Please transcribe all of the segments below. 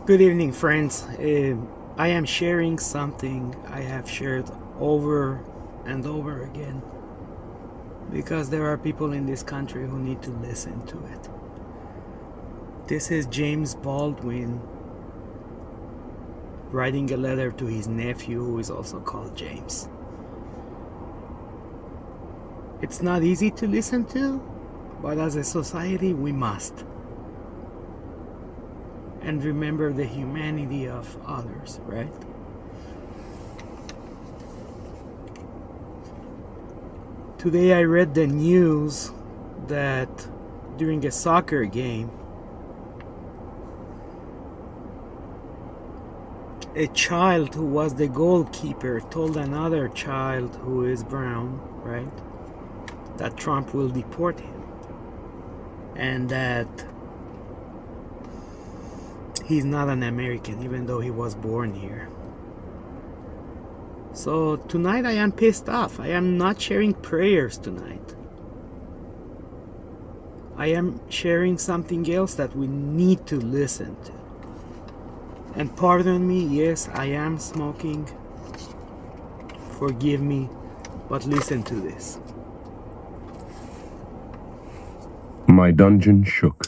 Good evening, friends. I am sharing something I have shared over and over again because there are people in this country who need to listen to it. This is James Baldwin writing a letter to his nephew, who is also called James. It's not easy to listen to, but as a society, we must. And remember the humanity of others, right? Today I read the news that during a soccer game, a child who was the goalkeeper told another child who is brown, right, that Trump will deport him and that he's not an American, even though he was born here. So tonight I am pissed off. I am not sharing prayers tonight. I am sharing something else that we need to listen to. And pardon me, yes, I am smoking. Forgive me, but listen to this. My dungeon shook.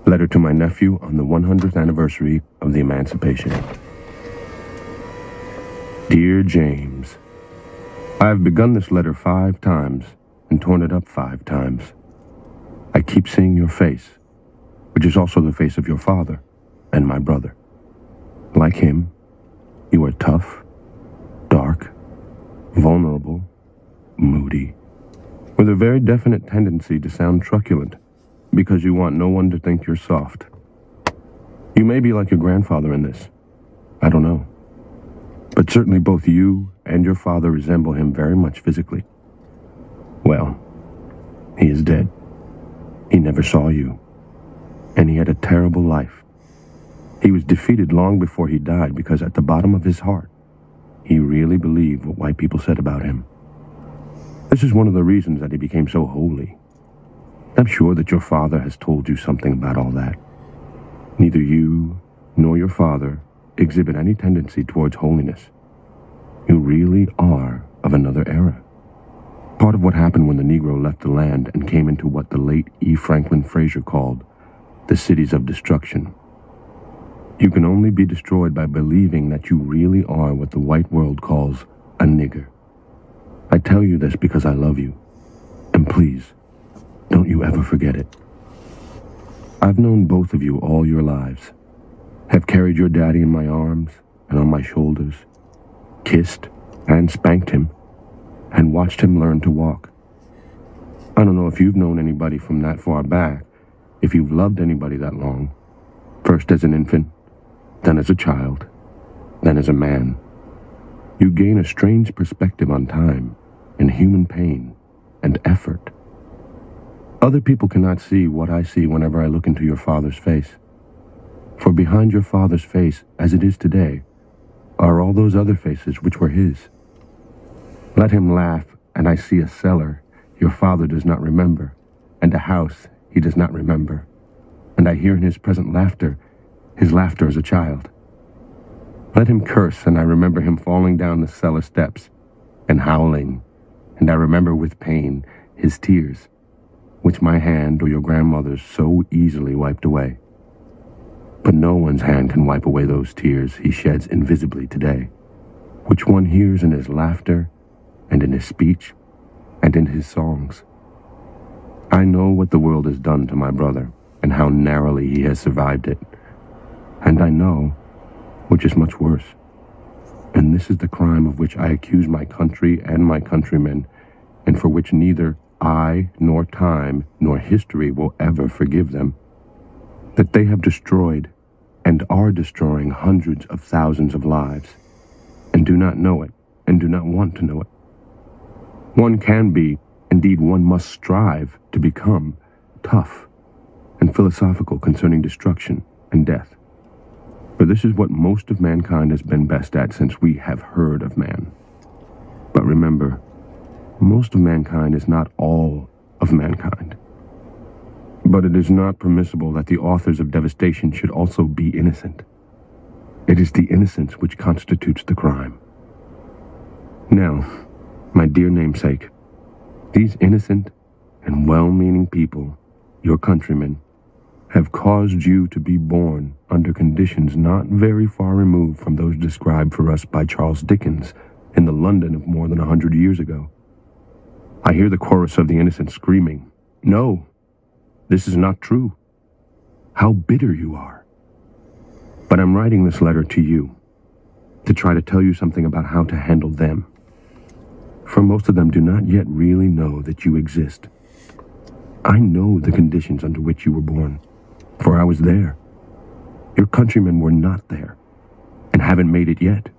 Letter to my nephew on the 100th anniversary of the Emancipation. Dear James, I have begun this letter 5 times and torn it up 5 times. I keep seeing your face, which is also the face of your father and my brother. Like him, you are tough, dark, vulnerable, moody, with a very definite tendency to sound truculent because you want no one to think you're soft. You may be like your grandfather in this. I don't know. But certainly both you and your father resemble him very much physically. Well, he is dead. He never saw you. And he had a terrible life. He was defeated long before he died because at the bottom of his heart, he really believed what white people said about him. This is one of the reasons that he became so holy. I'm sure that your father has told you something about all that. Neither you nor your father exhibit any tendency towards holiness. You really are of another era. Part of what happened when the Negro left the land and came into what the late E. Franklin Frazier called the cities of destruction. You can only be destroyed by believing that you really are what the white world calls a nigger. I tell you this because I love you. And please, don't you ever forget it. I've known both of you all your lives. Have carried your daddy in my arms and on my shoulders, kissed and spanked him, and watched him learn to walk. I don't know if you've known anybody from that far back, if you've loved anybody that long, first as an infant, then as a child, then as a man. You gain a strange perspective on time and human pain and effort. Other people cannot see what I see whenever I look into your father's face. For behind your father's face, as it is today, are all those other faces which were his. Let him laugh, and I see a cellar your father does not remember, and a house he does not remember. And I hear in his present laughter, his laughter as a child. Let him curse, and I remember him falling down the cellar steps and howling, and I remember with pain his tears, which my hand or your grandmother's so easily wiped away. But no one's hand can wipe away those tears he sheds invisibly today, which one hears in his laughter and in his speech and in his songs. I know what the world has done to my brother and how narrowly he has survived it. And I know, which is much worse, and this is the crime of which I accuse my country and my countrymen, and for which neither I, nor time, nor history will ever forgive them, that they have destroyed and are destroying hundreds of thousands of lives, and do not know it, and do not want to know it. One can be, indeed one must strive to become, tough and philosophical concerning destruction and death. For this is what most of mankind has been best at since we have heard of man. But remember, most of mankind is not all of mankind. But it is not permissible that the authors of devastation should also be innocent. It is the innocence which constitutes the crime. Now, my dear namesake, these innocent and well-meaning people, your countrymen, have caused you to be born under conditions not very far removed from those described for us by Charles Dickens in the London of more than 100 years ago. I hear the chorus of the innocent screaming, "No, this is not true. How bitter you are." But I'm writing this letter to you to try to tell you something about how to handle them. For most of them do not yet really know that you exist. I know the conditions under which you were born, for I was there. Your countrymen were not there, and haven't made it yet.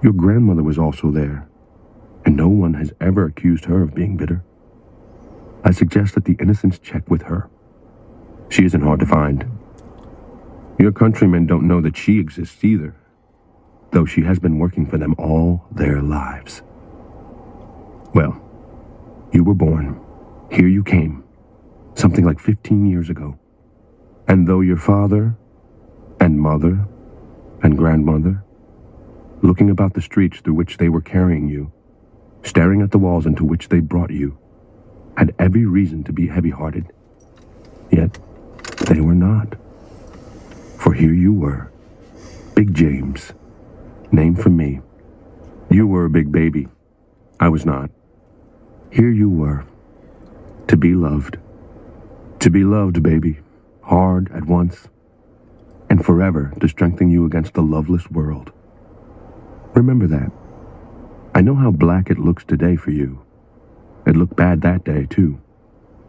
Your grandmother was also there, and no one has ever accused her of being bitter. I suggest that the innocents check with her. She isn't hard to find. Your countrymen don't know that she exists either, though she has been working for them all their lives. Well, you were born. Here you came, something like 15 years ago. And though your father and mother and grandmother, looking about the streets through which they were carrying you, staring at the walls into which they brought you, had every reason to be heavy-hearted, yet they were not. For here you were, Big James, named for me. You were a big baby. I was not. Here you were, to be loved. To be loved, baby, hard at once, and forever to strengthen you against the loveless world. Remember that. I know how black it looks today for you. It looked bad that day, too.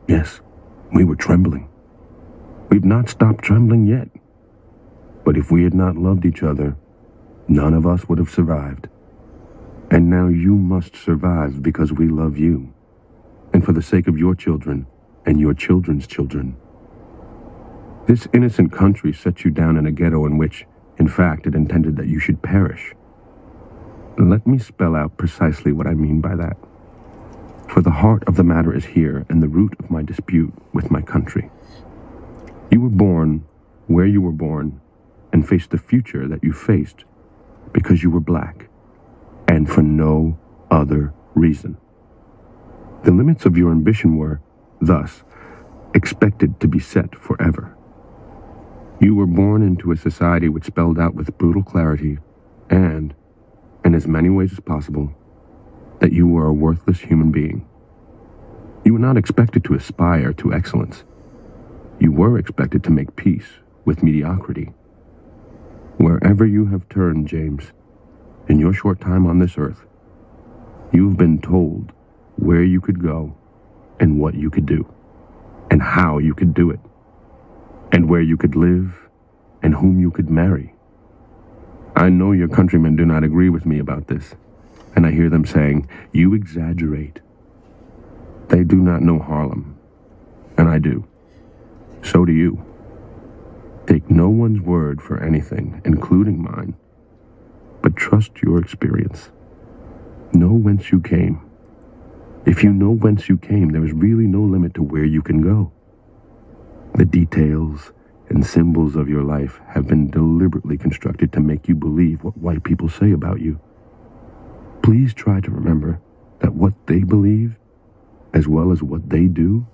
Yes, we were trembling. We've not stopped trembling yet. But if we had not loved each other, none of us would have survived. And now you must survive because we love you, and for the sake of your children and your children's children. This innocent country set you down in a ghetto in which, in fact, it intended that you should perish. Let me spell out precisely what I mean by that. For the heart of the matter is here, and the root of my dispute with my country. You were born where you were born, and faced the future that you faced because you were black, and for no other reason. The limits of your ambition were, thus, expected to be set forever. You were born into a society which spelled out with brutal clarity, and, in as many ways as possible, that you were a worthless human being. You were not expected to aspire to excellence. You were expected to make peace with mediocrity. Wherever you have turned, James, in your short time on this earth, you've been told where you could go and what you could do and how you could do it and where you could live and whom you could marry. I know your countrymen do not agree with me about this, and I hear them saying, "You exaggerate." They do not know Harlem, and I do. So do you. Take no one's word for anything, including mine, but trust your experience. Know whence you came. If you know whence you came, there is really no limit to where you can go. The details and symbols of your life have been deliberately constructed to make you believe what white people say about you. Please try to remember that what they believe, as well as what they do,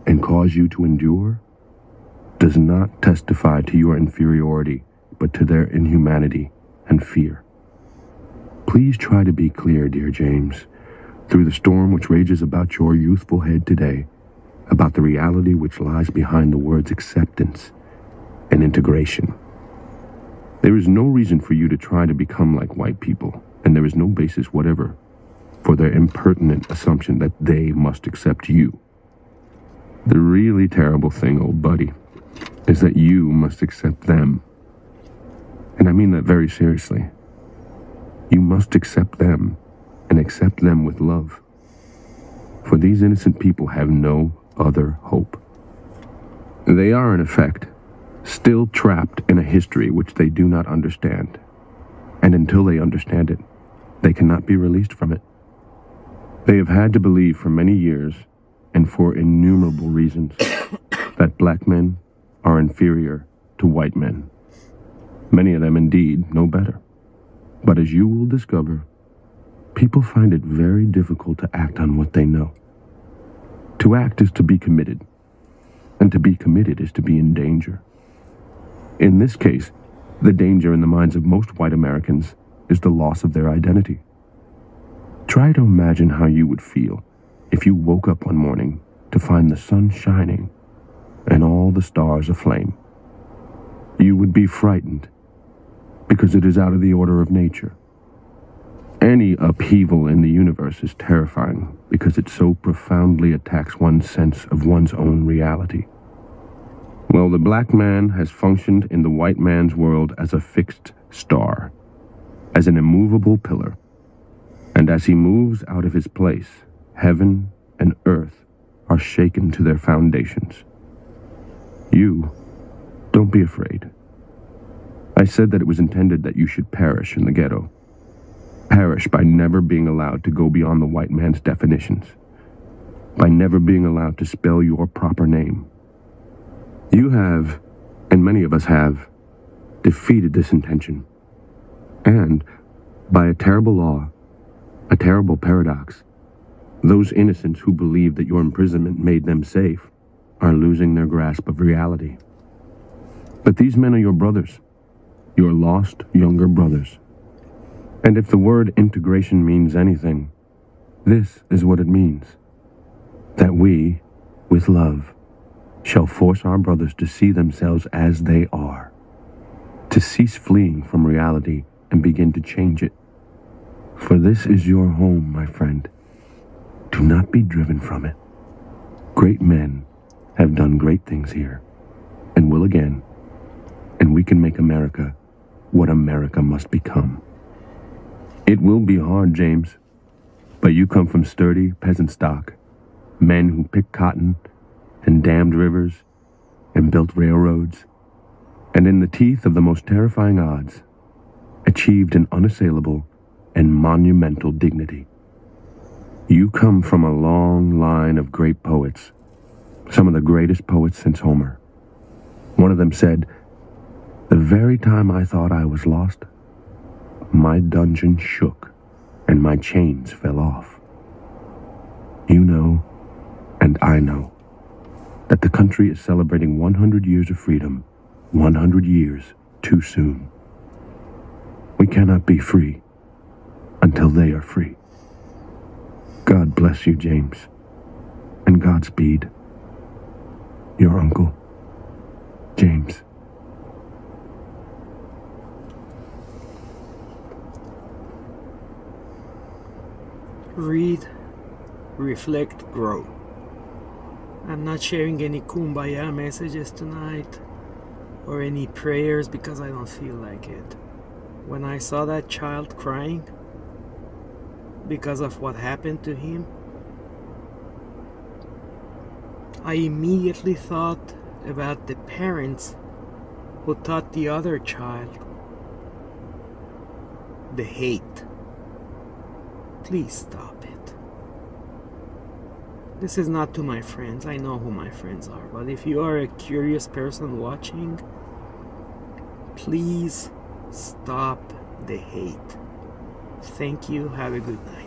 and cause you to endure, does not testify to your inferiority, but to their inhumanity and fear. Please try to be clear, dear James, through the storm which rages about your youthful head today, about the reality which lies behind the words acceptance and integration. There is no reason for you to try to become like white people, and there is no basis whatever for their impertinent assumption that they must accept you. The really terrible thing, old buddy, is that you must accept them. And I mean that very seriously. You must accept them, and accept them with love. For these innocent people have no other hope. They are, in effect, still trapped in a history which they do not understand. And until they understand it, they cannot be released from it. They have had to believe for many years, and for innumerable reasons, that black men are inferior to white men. Many of them, indeed, know better. But as you will discover, people find it very difficult to act on what they know. To act is to be committed, and to be committed is to be in danger. In this case, the danger in the minds of most white Americans is the loss of their identity. Try to imagine how you would feel if you woke up one morning to find the sun shining and all the stars aflame. You would be frightened because it is out of the order of nature. Any upheaval in the universe is terrifying because it so profoundly attacks one's sense of one's own reality. Well, the black man has functioned in the white man's world as a fixed star, as an immovable pillar. And as he moves out of his place, heaven and earth are shaken to their foundations. You, don't be afraid. I said that it was intended that you should perish in the ghetto. Perish by never being allowed to go beyond the white man's definitions, by never being allowed to spell your proper name. You have, and many of us have, defeated this intention. And, by a terrible law, a terrible paradox, those innocents who believe that your imprisonment made them safe are losing their grasp of reality. But these men are your brothers, your lost younger brothers. And if the word integration means anything, this is what it means. That we, with love, shall force our brothers to see themselves as they are, to cease fleeing from reality and begin to change it. For this is your home, my friend. Do not be driven from it. Great men have done great things here, and will again, and we can make America what America must become. It will be hard, James, but you come from sturdy peasant stock, men who picked cotton and dammed rivers and built railroads, and in the teeth of the most terrifying odds, achieved an unassailable and monumental dignity. You come from a long line of great poets, some of the greatest poets since Homer. One of them said, "The very time I thought I was lost, my dungeon shook and my chains fell off." You know, and I know, that the country is celebrating 100 years of freedom, 100 years too soon. We cannot be free until they are free. God bless you, James, and Godspeed. Your uncle, James. Read, reflect, grow. I'm not sharing any Kumbaya messages tonight or any prayers because I don't feel like it. When I saw that child crying because of what happened to him, I immediately thought about the parents who taught the other child the hate. Please stop it. This is not to my friends. I know who my friends are. But if you are a curious person watching, please stop the hate. Thank you. Have a good night.